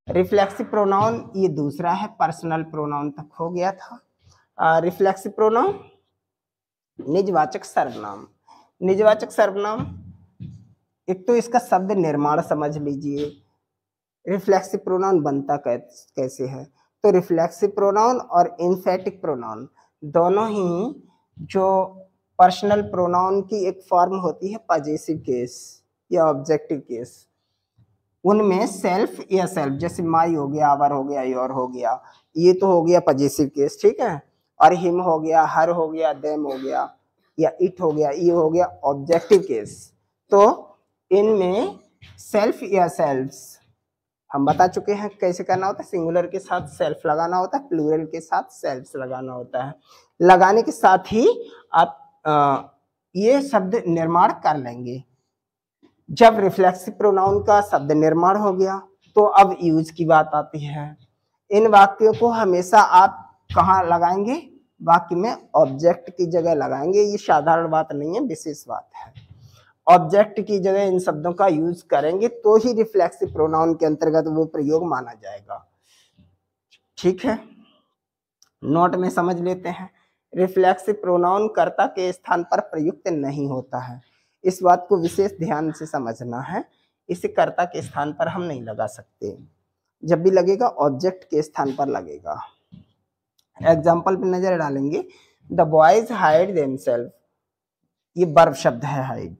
Reflexive pronoun ये दूसरा है, पर्सनल प्रोनाउन तक हो गया था। रिफ्लेक्सिव प्रोनाउन निजवाचक सर्वनाम। निजवाचक सर्वनाम, एक तो इसका शब्द निर्माण समझ लीजिए। रिफ्लेक्सिव प्रोनाउन बनता कैसे है, तो रिफ्लेक्सिव प्रोनाउन और इन्फेटिक प्रोनाउन दोनों ही जो पर्सनल प्रोनाउन की एक फॉर्म होती है पजेसिव केस या ऑब्जेक्टिव केस, उनमें सेल्फ या सेल्फ, जैसे माई हो गया, आवर हो गया, योर हो गया, ये तो हो गया पजेसिव केस, ठीक है। और हिम हो गया, हर हो गया, देम हो गया, या इट हो गया, ये हो गया ऑब्जेक्टिव केस। तो इनमें सेल्फ या सेल्फ्स हम बता चुके हैं कैसे करना होता है। सिंगुलर के साथ सेल्फ लगाना होता है, प्लूरल के साथ सेल्फ्स लगाना होता है। लगाने के साथ ही आप ये शब्द निर्माण कर लेंगे। जब रिफ्लेक्सिव प्रोनाउन का शब्द निर्माण हो गया तो अब यूज की बात आती है। इन वाक्यों को हमेशा आप कहाँ लगाएंगे, वाक्य में ऑब्जेक्ट की जगह लगाएंगे। ये साधारण बात नहीं है, विशेष बात है। ऑब्जेक्ट की जगह इन शब्दों का यूज करेंगे तो ही रिफ्लेक्सिव प्रोनाउन के अंतर्गत वो प्रयोग माना जाएगा, ठीक है। नोट में समझ लेते हैं, रिफ्लेक्सिव प्रोनाउन कर्ता के स्थान पर प्रयुक्त नहीं होता है। इस बात को विशेष ध्यान से समझना है। इसे कर्ता के स्थान पर हम नहीं लगा सकते, जब भी लगेगा ऑब्जेक्ट के स्थान पर लगेगा। एग्जाम्पल पे नजर डालेंगे, द बॉयज हाइड देमसेल्फ, ये वर्ब शब्द है, हाइड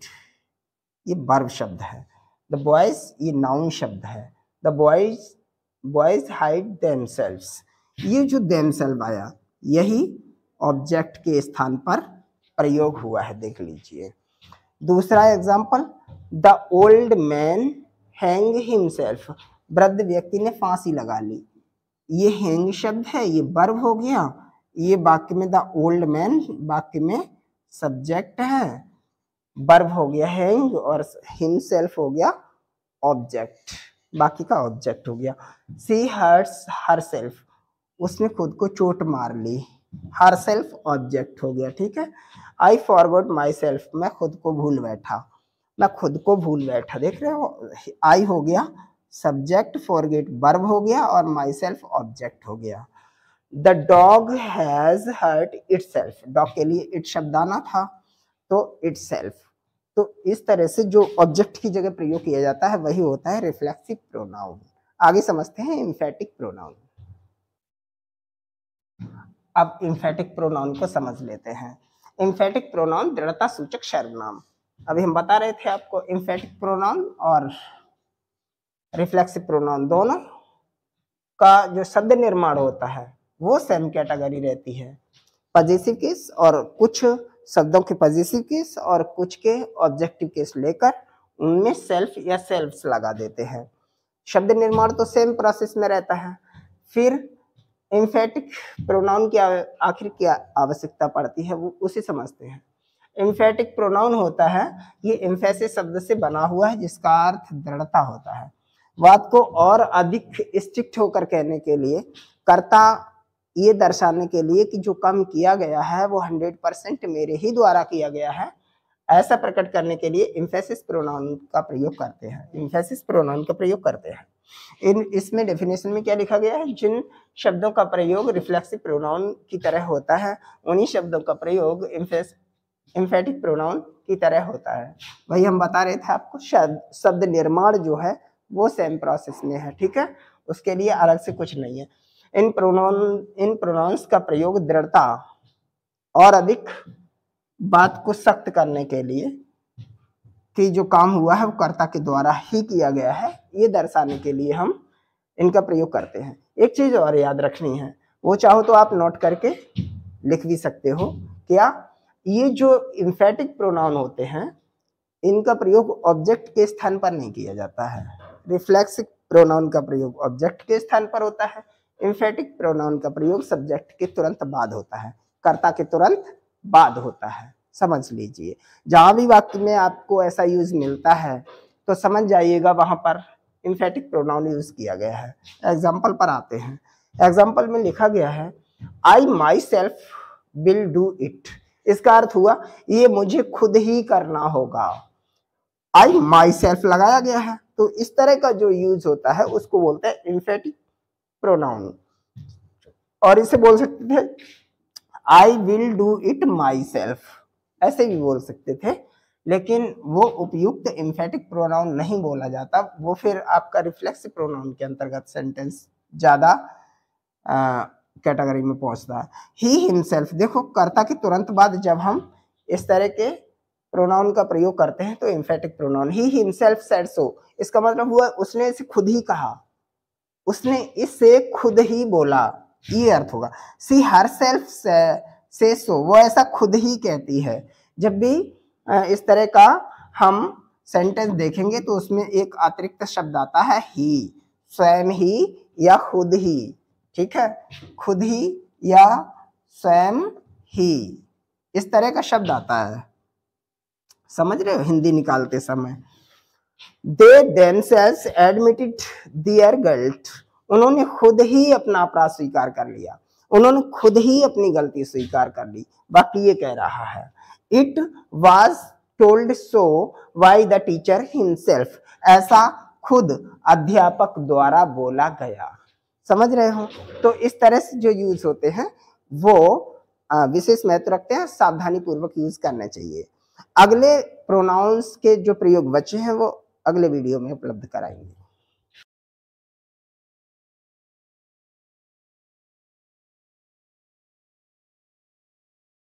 ये वर्ब शब्द है। द बॉयज ये नाउन शब्द है। द बॉयज हाइड देमसेल्व्स, ये जो देमसेल्फ आया यही ऑब्जेक्ट के स्थान पर प्रयोग हुआ है, देख लीजिए। दूसरा example, the old man hang himself, वृद्ध व्यक्ति ने फांसी लगा ली। ये हैंग शब्द है, ये वर्ब हो गया। ये वाक्य में द ओल्ड मैन वाक्य में सब्जेक्ट है, वर्ब हो गया हैंग, और हिमसेल्फ हो गया ऑब्जेक्ट, बाकी का ऑब्जेक्ट हो गया। सी हर्ट्स हरसेल्फ, उसने खुद को चोट मार ली, हरसेल्फ ऑब्जेक्ट हो गया, ठीक है। आई फॉरगॉट माई सेल्फ, मैं खुद को भूल बैठा, मैं खुद को भूल बैठा, देख रहे हो, आई हो गया सब्जेक्ट, फॉरगेट वर्ब हो गया, और माई सेल्फ ऑब्जेक्ट हो गया। The dog has hurt itself, dog के लिए इट शब्द आना था तो इटसेल्फ। तो इस तरह से जो ऑब्जेक्ट की जगह प्रयोग किया जाता है वही होता है रिफ्लेक्सिव प्रोनाउन। आगे समझते हैं एम्फेटिक प्रोनाउन। अब एम्फेटिक प्रोनाउन को समझ लेते हैं। एम्फेटिक प्रोनाउन दृढ़ता सूचक सर्वनाम। अभी हम बता रहे थे आपको एम्फेटिक प्रोनाउन और रिफ्लेक्सिव प्रोनाउन दोनों का जो शब्द निर्माण होता है वो सेम कैटेगरी रहती है। पजेसिव केस और कुछ शब्दों के पजेसिव केस और कुछ के ऑब्जेक्टिव केस लेकर उनमें सेल्फ या सेल्फ्स लगा देते हैं। शब्द निर्माण तो सेम प्रोसेस में रहता है। फिर एम्फेटिक प्रोनाउन की आखिर क्या आवश्यकता पड़ती है वो उसे समझते हैं। एम्फेटिक प्रोनाउन होता है ये एम्फेसिस शब्द से बना हुआ है जिसका अर्थ दृढ़ता होता है। बात को और अधिक स्ट्रिक्ट होकर कहने के लिए, कर्ता ये दर्शाने के लिए कि जो काम किया गया है वो 100% मेरे ही द्वारा किया गया है, ऐसा प्रकट करने के लिए एम्फेसिस प्रोनाउन का प्रयोग करते हैं। एम्फेसिस प्रोनाउन का प्रयोग करते हैं। इसमें डेफिनेशन में क्या लिखा गया है, जिन शब्दों का प्रयोग रिफ्लेक्सिव प्रोनाउन की तरह होता है उन्हीं शब्दों का प्रयोग एम्फेटिक प्रोनाउन की तरह होता है। वही हम बता रहे थे आपको, शब्द निर्माण जो है वो सेम प्रोसेस में है, ठीक है, उसके लिए अलग से कुछ नहीं है। इन प्रोनाउंस का प्रयोग दृढ़ता और अधिक बात को सख्त करने के लिए कि जो काम हुआ है वो कर्ता के द्वारा ही किया गया है, ये दर्शाने के लिए हम इनका प्रयोग करते हैं। एक चीज और याद रखनी है, वो चाहो तो आप नोट करके लिख भी सकते हो। क्या, ये जो एम्फेटिक प्रोनाउन होते हैं इनका प्रयोग ऑब्जेक्ट के स्थान पर नहीं किया जाता है। रिफ्लेक्सिव प्रोनाउन का प्रयोग ऑब्जेक्ट के स्थान पर होता है, एम्फेटिक प्रोनाउन का प्रयोग सब्जेक्ट के तुरंत बाद होता है, कर्ता के तुरंत बाद होता है। समझ लीजिए, जहां भी वाक्य में आपको ऐसा यूज मिलता है तो समझ जाइएगा वहां पर एम्फेटिक प्रोनाउन यूज किया गया है। एग्जाम्पल पर आते हैं। एग्जाम्पल में लिखा गया है I myself will do it, इसका अर्थ हुआ ये मुझे खुद ही करना होगा। आई माई सेल्फ लगाया गया है तो इस तरह का जो यूज होता है उसको बोलते हैं एम्फेटिक प्रोनाउन। और इसे बोल सकते थे I will do it my self, ऐसे भी बोल सकते थे, लेकिन वो उपयुक्त एम्फेटिक प्रोनाउन नहीं बोला जाता, वो फिर आपका रिफ्लेक्सिव प्रोनाउन के अंतर्गत सेंटेंस ज्यादा कैटेगरी में पहुंचता है। ही हिमसेल्फ, देखो कर्ता के तुरंत बाद जब हम इस तरह के प्रोनाउन का प्रयोग करते हैं तो emphatic pronoun, he himself said so, इसका मतलब हुआ उसने इसे खुद ही कहा, उसने इससे खुद ही बोला, ये अर्थ होगा। सी हरसेल्फ से सो, वो ऐसा खुद ही कहती है। जब भी इस तरह का हम सेंटेंस देखेंगे तो उसमें एक अतिरिक्त शब्द आता है ही, स्वयं ही या खुद ही, ठीक है, खुद ही या स्वयं ही, इस तरह का शब्द आता है, समझ रहे हो हिंदी निकालते समय। They themselves admitted their guilt, उन्होंने खुद ही अपना अपराध स्वीकार कर लिया, उन्होंने खुद ही अपनी गलती स्वीकार कर ली। बाकी ये कह रहा है It was told so by the teacher himself, ऐसा खुद अध्यापक द्वारा बोला गया, समझ रहे हो। तो इस तरह से जो यूज होते हैं वो विशेष महत्व रखते हैं, सावधानी पूर्वक यूज करना चाहिए। अगले प्रोनाउंस के जो प्रयोग बचे हैं वो अगले वीडियो में उपलब्ध कराएंगे।